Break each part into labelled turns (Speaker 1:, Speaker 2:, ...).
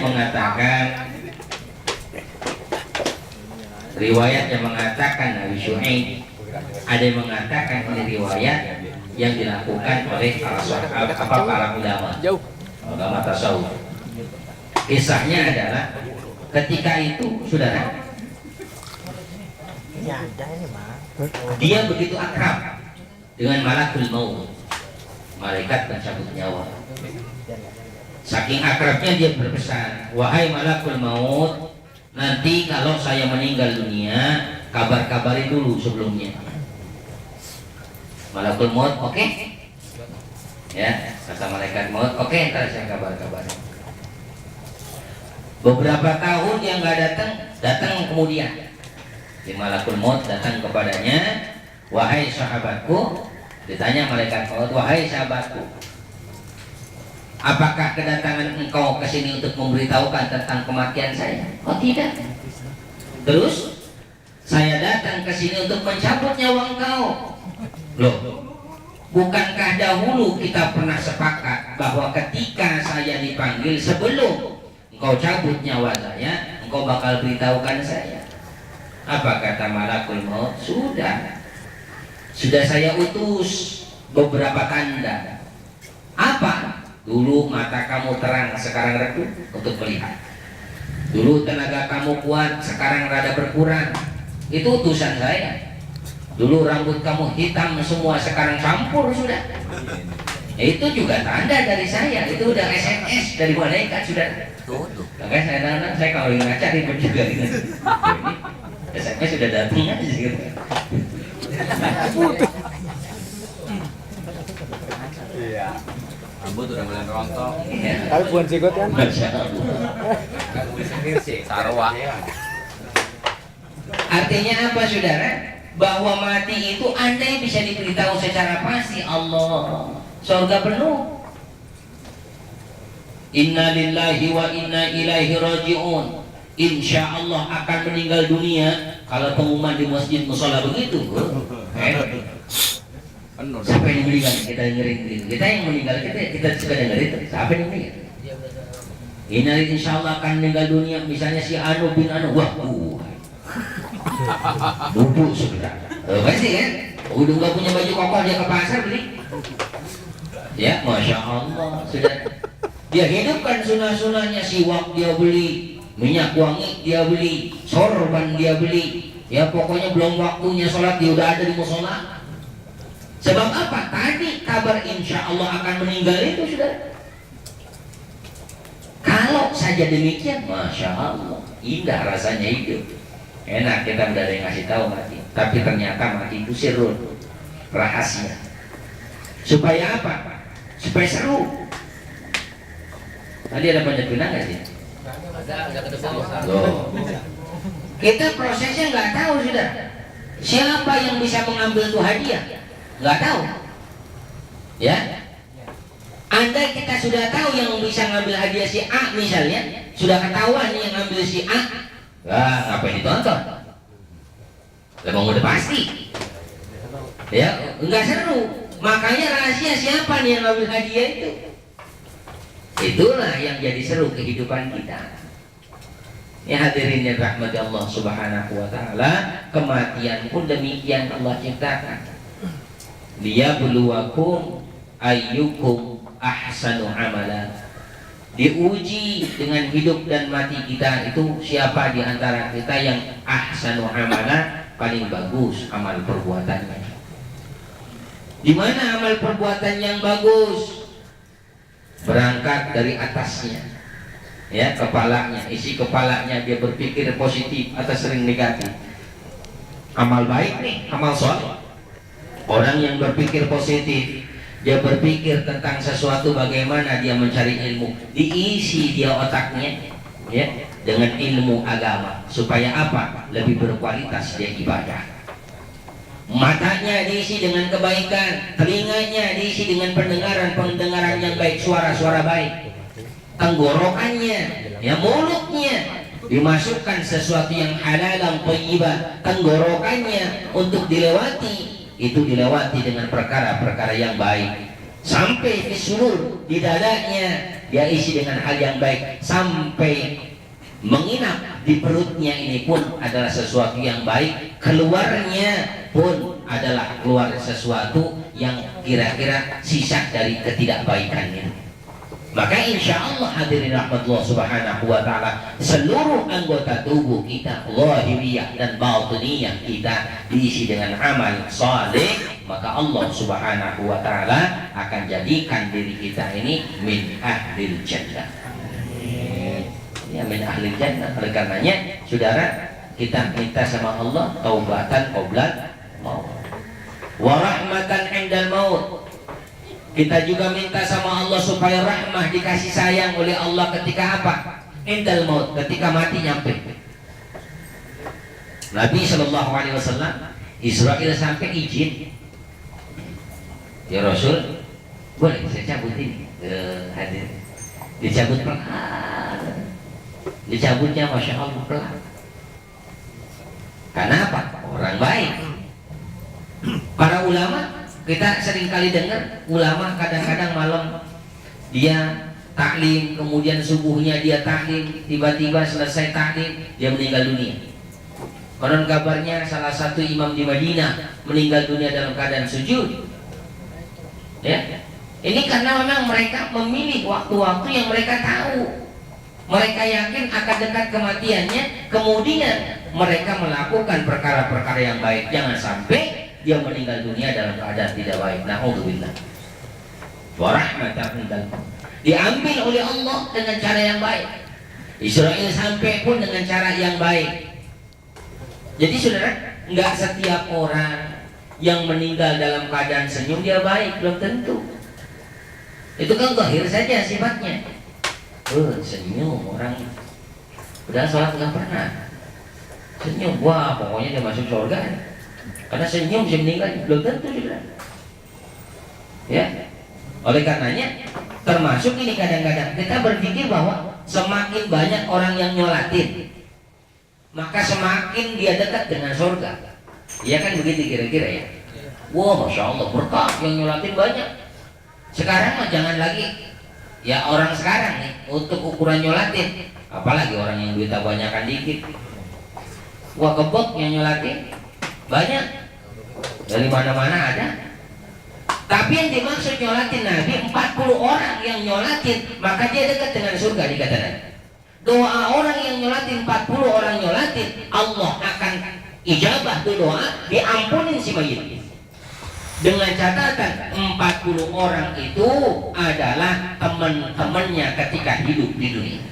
Speaker 1: mengatakan, riwayat yang mengatakan Nabi Syuaib, ada yang mengatakan ini riwayat yang dilakukan oleh para ulama tasawuf. Kisahnya adalah ketika itu, saudara, dia begitu akrab dengan malakul maut, malaikat pencabut nyawa. Saking akrabnya dia berpesan, wahai malakul maut, nanti kalau saya meninggal dunia, kabar-kabari dulu sebelumnya. Malakul maut, oke? Ya, kata malaikat maut, oke, ntar saya kabar-kabari. Beberapa tahun dia nggak datang kemudian. Di malakul maut datang kepadanya, wahai sahabatku, ditanya malaikat maut, wahai sahabatku, apakah kedatangan engkau ke sini untuk memberitahukan tentang kematian saya? Oh tidak. Terus saya datang ke sini untuk mencabut nyawa engkau. Loh, bukankah dahulu kita pernah sepakat bahwa ketika saya dipanggil sebelum engkau cabut nyawa saya, engkau bakal beritahukan saya? Apa kata malakul maut? Sudah saya utus beberapa tanda. Apa? Dulu mata kamu terang, sekarang redup untuk melihat. Dulu tenaga kamu kuat, sekarang rada berkurang. Itu utusan saya. Dulu rambut kamu hitam semua, sekarang campur sudah. Itu juga tanda dari saya. Itu udah SMS dari malaikat sudah. Makanya saya kalau ingin ngaca ribet juga ini. SMS sudah datang aja gitu.
Speaker 2: Iya. Rambut udah mulai rontok.
Speaker 3: Tapi bukan sikut kan?
Speaker 2: Sarwa.
Speaker 1: Artinya apa saudara? Bahwa mati itu andai bisa diberitahu secara pasti, Allah, surga penuh. Inna lillahi wa inna ilaihi raji'un. Insya Allah akan meninggal dunia. Kalau pengumuman di masjid musola begitu, siapa yang meninggal? Kita dengerin gitu. Kita yang meninggal, kita suka dengerin. Siapa yang meninggal? Ini insya Allah akan meninggal dunia. Misalnya si Anu bin Anu, wah, bubuk sudah. Pasti kan? Udah nggak punya baju koko, dia ke pasar beli. Ya, masya Allah sudah. Dia hidupkan sunah-sunahnya, siwak dia beli, minyak wangi dia beli, sorban dia beli. Ya pokoknya belum waktunya sholat dia udah ada di musola. Sebab apa? Tadi kabar insya Allah akan meninggal itu sudah. Kalau saja demikian, masya Allah, indah rasanya hidup. Enak kita udah ada yang ngasih tahu mati. Tapi ternyata mati itu sirrun, rahasia. Supaya apa? Supaya seru. Tadi ada banyak pinang nggak sih?
Speaker 2: Ada ke depan.
Speaker 1: Loh. Kita prosesnya nggak tahu sudah. Siapa yang bisa mengambil tuh hadiah? Nggak tahu. Ya. Andai kita sudah tahu yang bisa ngambil hadiah si A misalnya, sudah ketahuan yang ngambil si A, ngapain ditonton? Memang udah pasti. Ya, nggak seru. Makanya rahasia siapa nih yang ngambil hadiah itu. Itulah yang jadi seru kehidupan kita. Ya hadirin yang rahmati Allah subhanahu wa ta'ala, kematian pun demikian Allah ciptakan. Liyabluwakum ayyukum ahsanu amala. Diuji dengan hidup dan mati kita itu siapa di antara kita yang ahsanu amala, paling bagus amal perbuatannya. Di mana amal perbuatan yang bagus? Berangkat dari atasnya, ya, kepalanya, isi kepalanya dia berpikir positif atau sering negatif. Amal baik nih, amal soleh. Orang yang berpikir positif, dia berpikir tentang sesuatu bagaimana dia mencari ilmu, diisi dia otaknya, ya, dengan ilmu agama. Supaya apa? Lebih berkualitas dia ibadah. Matanya diisi dengan kebaikan, telinganya diisi dengan pendengaran yang baik, suara-suara baik. Tenggorokannya, ya, mulutnya dimasukkan sesuatu yang halal dan thayyibah. Tenggorokannya untuk dilewati, itu dilewati dengan perkara-perkara yang baik. sampai ke surur di dadanya dia isi dengan hal yang baik, sampai menginap di perutnya ini pun adalah sesuatu yang baik, keluarnya pun adalah keluar sesuatu yang kira-kira sisa dari ketidakbaikannya. Maka insya Allah hadirin rahmatullah subhanahu wa ta'ala, seluruh anggota tubuh kita, zahiriyah dan batiniyah kita diisi dengan amal saleh, maka Allah subhanahu wa ta'ala akan jadikan diri kita ini min ahlil jannah. Ya, min ahlil jannah. Oleh karenanya saudara, kita minta sama Allah taubatan qoblat maut wa rahmatan indal maut. Kita juga minta sama Allah supaya rahmah, dikasih sayang oleh Allah ketika apa? Indal maut, ketika mati nyampe. Nabi SAW Israel sampai izin, ya Rasul, boleh saya cabut ini hadir. Dicabut pelan, dicabutnya Masya Allah pelan. Karena apa? Orang baik. Para ulama, kita sering kali dengar ulama kadang-kadang malam dia taklim, kemudian subuhnya dia taklim, tiba-tiba selesai taklim dia meninggal dunia. Konon kabarnya salah satu imam di Madinah meninggal dunia dalam keadaan sujud. Ya, ini karena memang mereka memilih waktu-waktu yang mereka tahu, mereka yakin akan dekat kematiannya, kemudian mereka melakukan perkara-perkara yang baik. Jangan sampai dia meninggal dunia dalam keadaan tidak baik. Na'udzubillah. Wa rahmatan indal maut. Diambil oleh Allah dengan cara yang baik. Israel sampai pun dengan cara yang baik. Jadi saudara, nggak setiap orang yang meninggal dalam keadaan senyum dia baik, belum tentu. Itu kan zahir saja sifatnya. Senyum orang, udah sholat nggak pernah senyum, wah pokoknya dia masuk surga. Karena senyum bisa meninggal, belum tentu juga. Ya, oleh karenanya termasuk ini kadang-kadang kita berpikir bahwa semakin banyak orang yang nyolatin, maka semakin dia dekat dengan surga. Iya kan begitu kira-kira ya. Wah, Masya Allah berkah yang nyolatin banyak. Sekarang mah jangan lagi ya orang sekarang nih untuk ukuran nyolatin, apalagi orang yang duitnya banyakan dikit. Wah, kebok yang nyolatin banyak, dari mana-mana ada. Tapi yang dimaksud nyolatin Nabi 40 orang yang nyolatin, maka dia dekat dengan surga dikatakan. Doa orang yang nyolatin 40 orang nyolatin, Allah akan ijabah tuh doa, diampunin si mayit. Dengan catatan 40 orang itu adalah teman-temannya ketika hidup di dunia,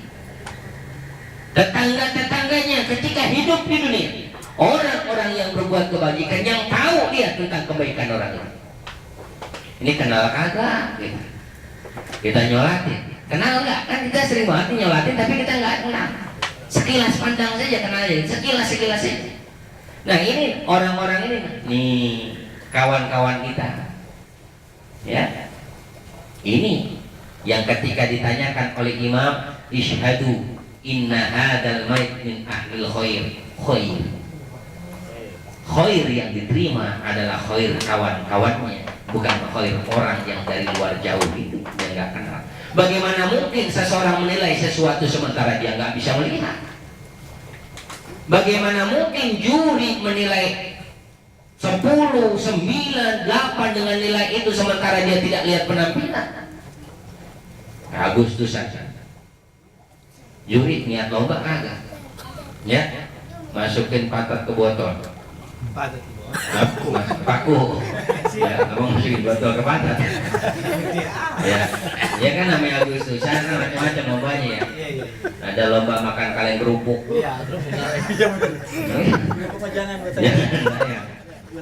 Speaker 1: tetangga-tetangganya ketika hidup di dunia, orang-orang yang berbuat kebajikan yang tahu dia tentang kebaikan orang itu. Ini kenal kagak? Kita nyolatin, kenal nggak? Kan kita sering banget nyolatin, tapi kita nggak kenal. Sekilas pandang saja kenal aja, sekilas saja. Nah ini orang-orang ini, nih kawan-kawan kita, ya. Ini yang ketika ditanyakan oleh imam, isyhadu inna hadzal mayit min ahlil khair. Khair yang diterima adalah khair kawan-kawannya, bukan khair orang yang dari luar jauh itu yang nggak kenal. Bagaimana mungkin seseorang menilai sesuatu sementara dia nggak bisa melihat? Bagaimana mungkin juri menilai 10, 9, 8 dengan nilai itu sementara dia tidak lihat penampilan? Agustus saja. Juri niat lomba kagak? Ya, masukin patat ke botol. Paku. Ya, abang masukin botol ke patat. Ya kan namanya Agustusan, macam-macam lombanya ya. Ada lomba makan kaleng kerupuk.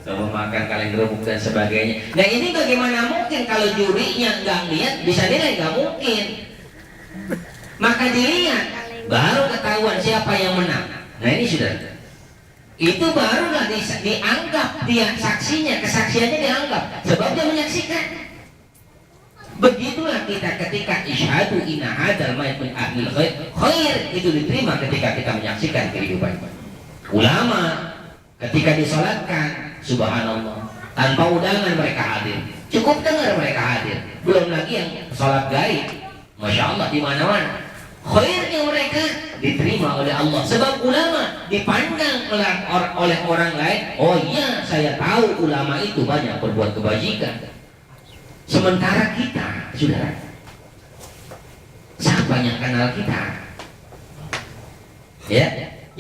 Speaker 1: Lomba makan kaleng kerupuk dan sebagainya. Nah ini bagaimana mungkin kalau jurinya nggak lihat bisa nilai? Nggak mungkin. Maka dilihat, baru ketahuan siapa yang menang. Nah ini sudah, itu barulah dianggap dia saksinya, kesaksiannya dianggap sebab dia menyaksikan. Begitulah kita ketika isyhadu inna hadzal mayit min ahlil khair, itu diterima ketika kita menyaksikan kehidupan. Ulama ketika disolatkan, subhanallah, tanpa undangan mereka hadir, cukup dengar mereka hadir. Belum lagi yang sholat gaib, masya Allah di mana-mana. Khairnya mereka diterima oleh Allah, sebab ulama dipandang oleh orang lain. Oh iya, saya tahu ulama itu banyak berbuat kebajikan. Sementara kita, saudara, siapa yang kenal kita? Ya,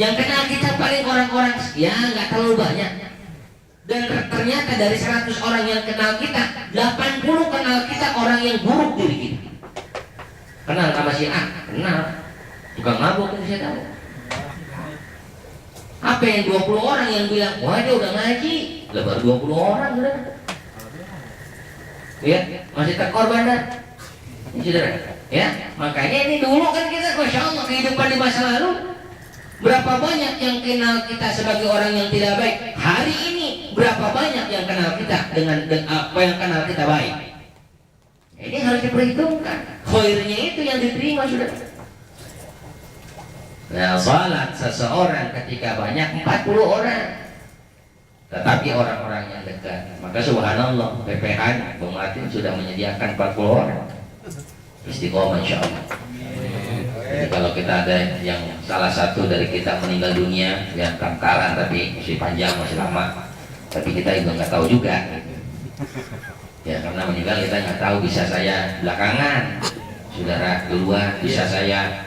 Speaker 1: yang kenal kita paling orang-orang ya nggak terlalu banyak. Dan ternyata dari 100 orang yang kenal kita, 80 kenal kita orang yang buruk diri kita. Kenal sama si A, kenal. Tukang mabuk itu saya tahu. Apa yang 20 orang yang bilang, wah dia udah ngaji, lebar 20 orang sudah. Ya, masih terkorban dah. Saudara, ya, makanya ini dulu kan kita, masya Allah, kehidupan di masa lalu, berapa banyak yang kenal kita sebagai orang yang tidak baik. Hari ini berapa banyak yang kenal kita dengan apa yang kenal kita baik. Ini harus diperhitungkan. Khairnya itu yang diterima, sudah. Nah, salat seseorang ketika banyak 40 orang, tetapi orang-orang yang dekat, maka subhanallah, PPH Bung Martin sudah menyediakan 40 orang. Istiqomah insyaallah. Jadi kalau kita ada yang salah satu dari kita meninggal dunia, yang tangkaran tapi masih panjang, masih lama, tapi kita juga nggak tahu juga. Ya, karena meninggal kita nggak tahu, bisa saya belakangan, saudara duluan, bisa saya,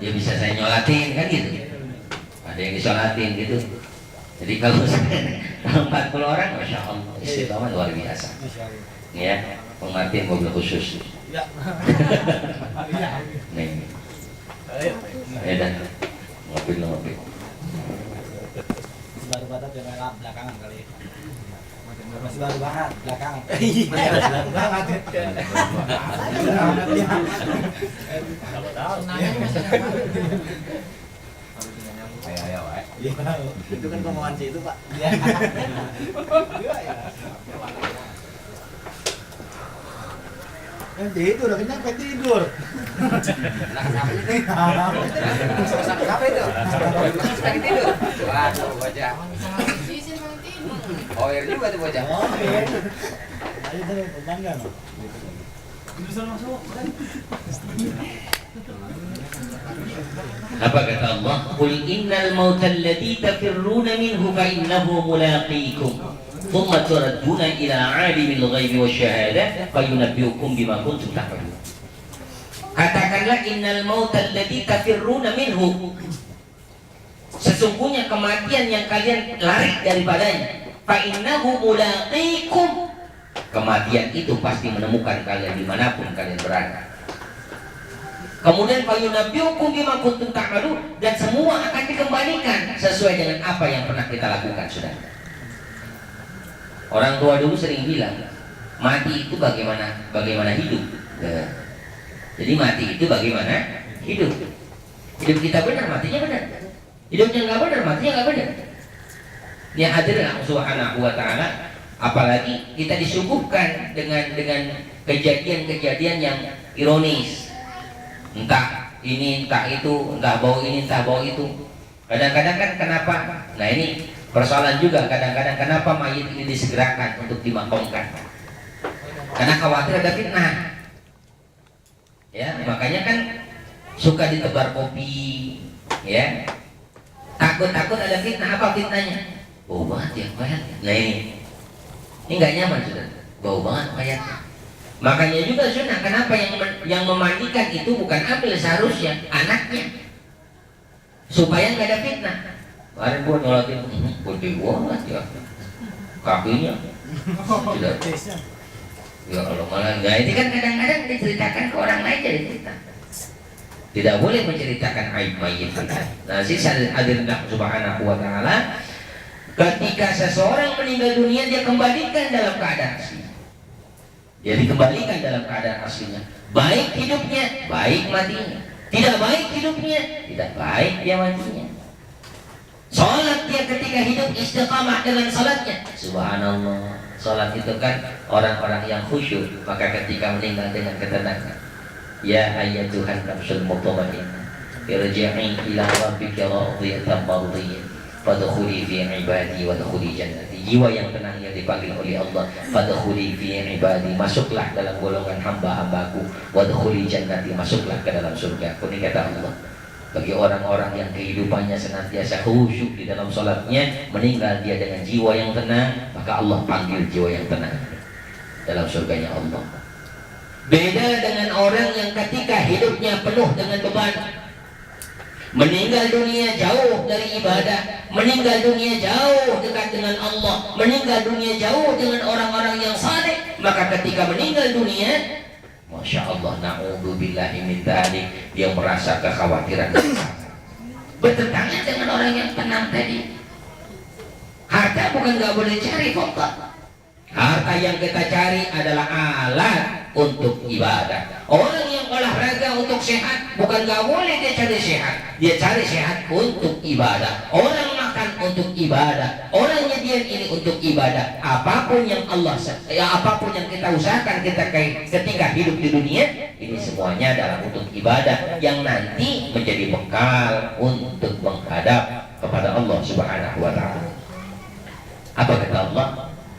Speaker 1: ya bisa saya nyolatin kan gitu. Ada yang disolatin gitu. Jadi kalau 40 orang, masya Allah, istiqomah luar biasa. Ya, Bung Martin mobil khusus. Nih, ya dah, mobil.
Speaker 3: Baru batat yang belakangan kali. Masih baru banget belakangan. Baru banget.
Speaker 2: Ayo,
Speaker 3: Itu kan kemauan sih itu, Pak. Tidur, udah kenyang pengen tidur.
Speaker 2: Siapa itu? Lagi tidur. Waduh, bocah. Oh, air juga tuh bocah.
Speaker 3: Ayo deh, bangga.
Speaker 1: Apa kata Allah? Qul innal mauta alladzi tafirruna minhu fa innahu mulaqikum. Thumma turadduna ila 'alimil ghaibi wasyahadah fayunabbiukum bima kuntum ta'malun. Katakanlah innal mauta alladzi tafirruna minhu. Sesungguhnya kematian yang kalian lari daripadanya, fa innahu mulaqikum. Kematian itu pasti menemukan kalian dimanapun kalian berada. Kemudian fayunabbiukum bima kuntum ta'malun, dan semua akan dikembalikan sesuai dengan apa yang pernah kita lakukan, Saudara. Orang tua dulu sering bilang, mati itu bagaimana hidup. Ya. Jadi mati itu bagaimana hidup. Hidup kita benar, matinya benar. Hidupnya nggak benar, matinya nggak benar. Ya hadirlah subhanahu wa ta'ala. Apalagi kita disuguhkan dengan kejadian-kejadian yang ironis. Entah ini, entah itu, entah bau ini, entah bau itu. Kadang-kadang kan kenapa? Nah ini persoalan juga kadang-kadang, kenapa mayit ini disegerakan untuk dimakamkan? Karena khawatir ada fitnah. Ya, makanya kan suka ditebar kopi, ya. Takut-takut ada fitnah. Apa fitnahnya? Bau banget ya mayat. Nah ini nggak nyaman, sudah. Bau banget mayatnya. Makanya juga sunnah, kenapa yang memandikan itu bukan ambil seharusnya anaknya, supaya nggak ada fitnah. Kemarin gua nyolatin, gede banget ya kakinya. Sudah. Ya kalau malah nggak, ini kan kadang-kadang diceritakan ke orang lain jadi fitnah. Tidak boleh menceritakan aib mayit. Nah, sisa hadirlah subhanahu wa ta'ala. Ketika seseorang meninggal dunia, dia kembalikan dalam keadaan asli. Dia dikembalikan dalam keadaan aslinya. Baik hidupnya, baik matinya. Tidak baik hidupnya, tidak baik dia matinya. Salat dia ketika hidup istiqamah dengan salatnya. Subhanallah. Salat itu kan orang-orang yang khusyuk, maka ketika meninggal dengan ketenangan. Ya ayyatuhan nafsul mutmainnah, irji'i ila rabbika radiyatan mardiyah. fadkhuli fi ibadi wadkhuli jannati. Jiwa yang tenang yang dipanggil oleh Allah, fadkhuli fi ibadi, masuklah dalam golongan hamba-hambaku, wadkhuli jannati, masuklah ke dalam surga. Ini kata Allah. Bagi orang-orang yang kehidupannya senantiasa khusyuk di dalam sholatnya, meninggal dia dengan jiwa yang tenang, maka Allah panggil jiwa yang tenang dalam surganya Allah. Beda dengan orang yang ketika hidupnya penuh dengan beban, meninggal dunia jauh dari ibadah, meninggal dunia jauh dekat dengan Allah, meninggal dunia jauh dengan orang-orang yang saleh, maka ketika meninggal dunia, Masya Allah, na'udzubillahi min dzalik, dia merasa kekhawatiran bertentangan dengan orang yang tenang tadi. Harta bukan nggak boleh cari, kok. Harta yang kita cari adalah alat untuk ibadah. Orang yang olahraga untuk sehat, bukan nggak boleh dia cari sehat, dia cari sehat untuk ibadah. Orang makan untuk ibadah, orang nyediain ini untuk ibadah. Apapun yang apapun yang kita usahakan ketika hidup di dunia ini, semuanya adalah untuk ibadah yang nanti menjadi bekal untuk menghadap kepada Allah Subhanahu wa Ta'ala. Apa kata Allah?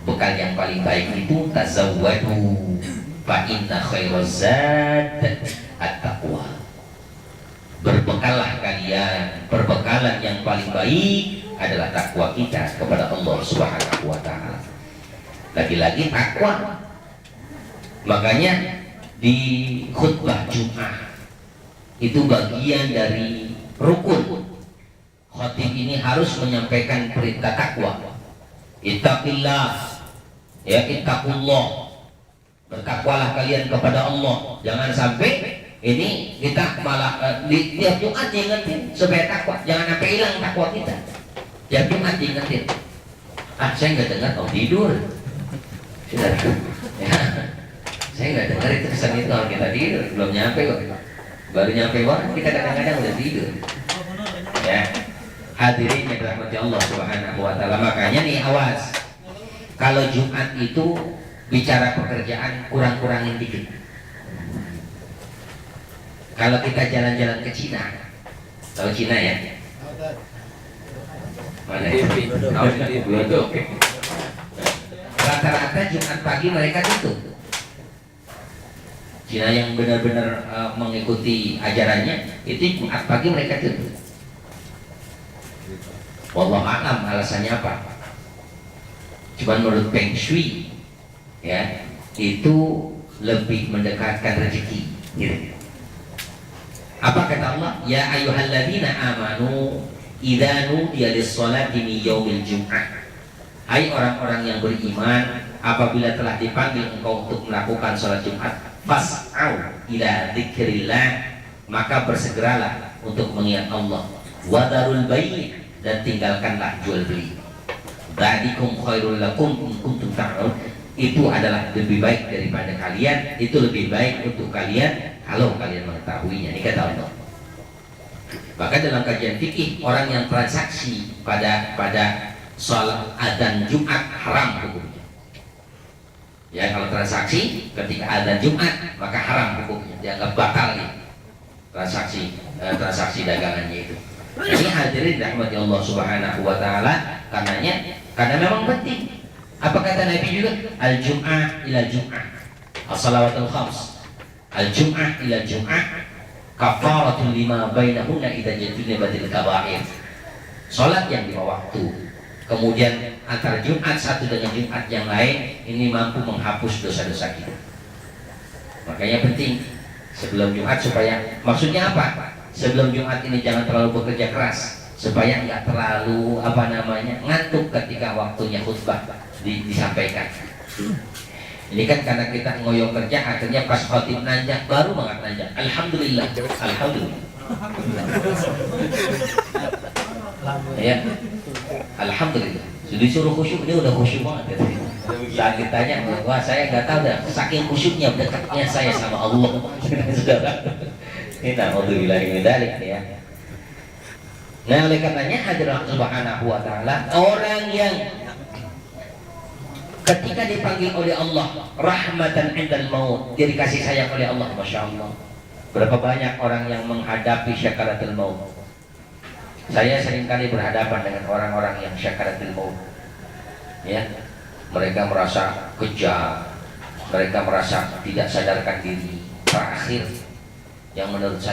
Speaker 1: Bekal yang paling baik itu tazawwadu fa inna khairaz zad at-taqwa. Berbekallah kalian, perbekalan yang paling baik adalah takwa kita kepada Allah Subhanahu wa Ta'ala. Lagi-lagi takwa. Makanya di khutbah Jumat itu bagian dari rukun. Khatib ini harus menyampaikan perintah takwa. Ittaqillah, ya, ittaqullah, bertakwalah kalian kepada Allah. Jangan sampai ini kita malah di tiap Jumat diingetin supaya takwa. Jangan sampai hilang takwa kita. Tiap Jumat diingetin. Saya nggak dengar, tidur. Sudah, ya. Saya nggak dengar itu kesan itu kalau kita tidur, belum nyampe kok. Baru nyampe banget kita kadang-kadang udah tidur. Ya. Hadirin yang dirahmati Allah Subhanahu wa Ta'ala. Makanya nih, awas, kalau Jumat itu bicara pekerjaan, kurang-kurangin dikit. Kalau kita jalan-jalan ke Cina, tahu Cina ya? Mana ya? Rata-rata Jumat pagi mereka tutup. Cina yang benar-benar mengikuti ajarannya itu Jumat pagi mereka tutup. Wallahu a'lam alasannya apa. Cuman menurut Feng Shui, ya, itu lebih mendekatkan rezeki, gitu. Apa kata Allah? Ya ayyuhalladzina amanu idza nudiya lis-sholati min yaumil jum'ah. Hai orang-orang yang beriman, apabila telah dipanggil engkau untuk melakukan sholat Jumat, fas'au ila dzikrillah, maka bersegeralah untuk mengingat Allah. Wadarul bai', dan tinggalkanlah jual beli. Dzalikum khairul lakum in kuntum ta'lamun. Itu adalah lebih baik daripada kalian, itu lebih baik untuk kalian kalau kalian mengetahuinya. Ini kata Allah. Maka dalam kajian fikih, orang yang transaksi pada sholat adzan Jumat haram hukumnya. Ya, kalau transaksi ketika adzan Jumat maka haram hukumnya, dianggap batal nih transaksi dagangannya itu. Ini hadirin rahmati Allah Subhanahu wa Ta'ala, karena memang penting. Apa kata Nabi juga? Al-jum'ah ila jum'ah, as-salawatul khams, al-jum'ah ila jum'ah kafaratul lima bainahunna idza jatunibatil kaba'ir. Salat yang 5 waktu, kemudian antara Jumat satu dengan Jumat yang lain, ini mampu menghapus dosa-dosa kita. Makanya penting sebelum Jumat, supaya, maksudnya apa? Sebelum Jumat ini jangan terlalu bekerja keras, supaya nggak terlalu ngantuk ketika waktunya khutbah disampaikan. Ini kan karena kita ngoyo kerja, akhirnya pas khatib nanjak baru banget nanjak. Alhamdulillah, alhamdulillah. Ya, alhamdulillah. Sudah disuruh khusyuk, dia udah khusyuk banget. Saat ditanya, wah saya nggak tahu dah, saking khusyuknya dekatnya saya sama Allah. Saudara. Ini na'udzubillahi min dzalik, ya. Nah, oleh karenanya hadirin Subhanahu wa Ta'ala, orang yang ketika dipanggil oleh Allah rahmatan indal maut, dia dikasih sayang oleh Allah, Masya Allah. Berapa banyak orang yang menghadapi syakaratul maut, Saya seringkali berhadapan dengan orang-orang yang syakaratul maut. Ya, mereka merasa kejam, mereka merasa tidak sadarkan diri. Terakhir yang menurut saya